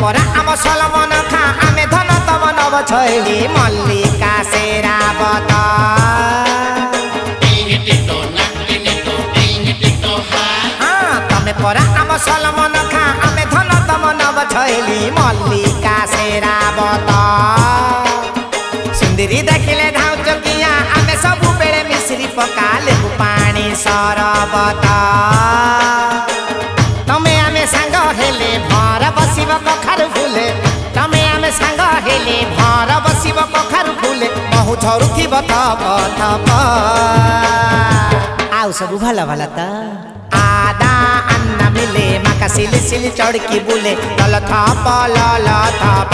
परा आम सलमन खा आमे धन तम नव छैली मल्लिका शेरावत तमे परा आम सलमन खा आमे धन तम नव छैली मल्लिका शेरावत सुंदरी देखिले धाउ चकिया आमे सबु बेले मिश्री पकाले पानी सरबत तमे आमे सांग हेले भर बसिब कखारु फुले तमे आमे सांग हेले भर बसिब कखारु फुले बहु झरुथिब तप तप आउ सब भला भला त आदा अन्ना मिले माका सिली सिली चढ़की बुले लल थप लल थप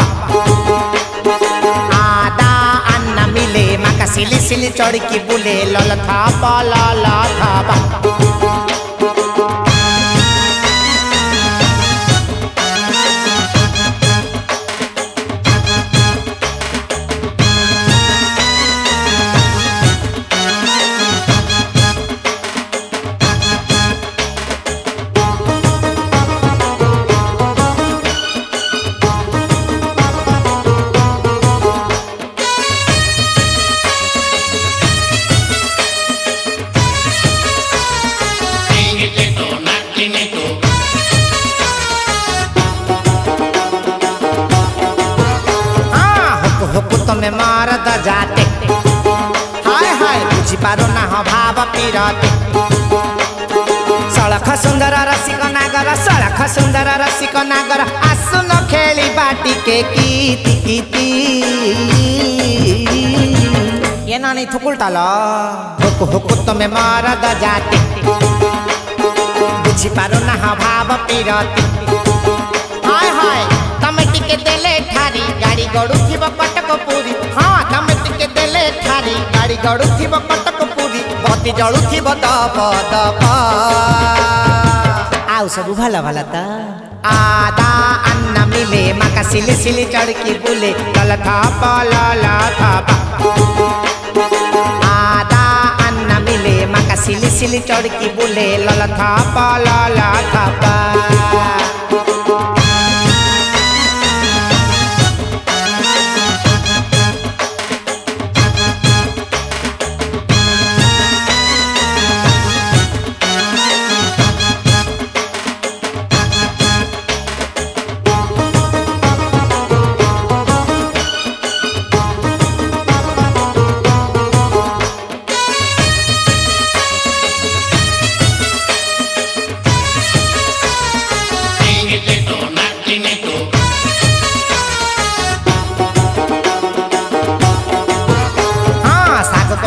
आदा अन्ना मिले माका सिली सिली चढ़की बुले लल थप लल थप तमे मारद जाते हाय हाय बुझी पारो ना भाव पीरते सड़ख सुंदर रसिक नागर सड़ख सुंदर रसिक नागर आसुन खेली बाटी के कीति कीति ये नानी थुकुलटा लो हुक हुक तमे मारद जाते बुझी पारो ना भाव पीरते हाय हाय तमे टिके देले ठारी गाड़ी गड़ुथिब कटक पूरी हाँ तमे टिके देले ठारी गाड़ी गड़ुथिब कटक पूरी बती जळुथिब तप तप आउ सब भला भला त आदा अन्ना मिले माका सिली सिली चढ़की बुले लल थप लल थप आदा अन्ना मिले माका सिली सिली चढ़की बुले लल थप लल थप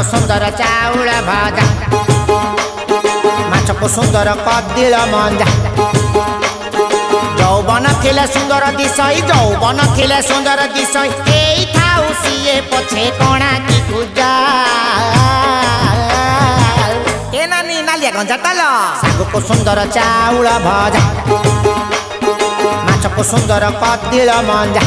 सुंदर चाउल भजा माछ को सुंदर कदिल मंजा जौवन थिले सुंदर दिशई जौवन थिले सुंदर दिशई एई थाउ सिए पछे कोणा की पूजा ए नानी नालिया गंजा तल सागु को सुंदर चाउल भजा माछ को सुंदर कदिल मंजा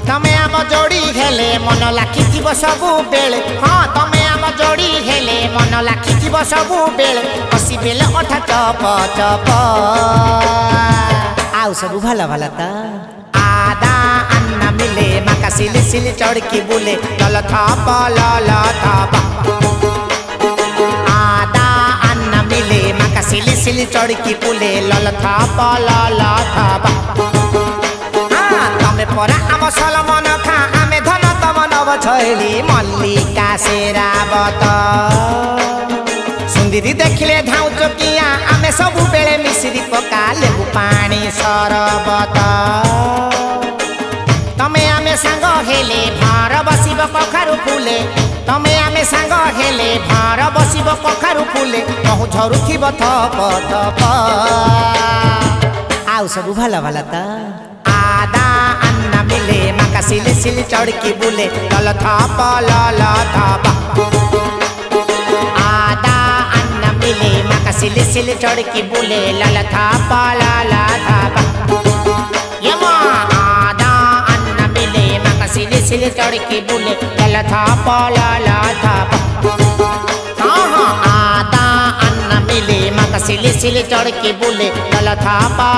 तमे आम जोड़ी हेले मन लाखिथिब सबु बेले हाँ तमे आम जोड़ी हेले मन लाखिथिब सबु बेले हसी बेले अठा चप चप आउ सब भला भला त आदा अन्ना मिले माका सिली सिली चढ़की बुले लल थप लल थप आदा अन्ना मिले माका सिली सिली चढ़की बुले लल थप लल थप तमे परा आम सलमन खा आमे धन तम नव छैली मल्लिका शेरावत सुंदरी देखिले धाउ चकिया आमे सबु बेले मिश्री पकाले पानी सरबत तमे आमे सांग हेले भर बसिब कखारु फुले तमे आमे सांग हेले भर बसिब कखारु फुले बहु झरुथिब थप थप आउ सब भला भला त आदा अन्ना मिले माका सिली सिली चढ़की बुले लल थप लल थप आदा अन्ना मिले माका सिली सिली चढ़की बुले लल थप लल थप यमा आदा अन्ना मिले माका सिली सिली चढ़की बुले लल थप लल थप हाँ हाँ आदा अन्ना मिले माका सिले सिले चढ़ के बोले लाला था पा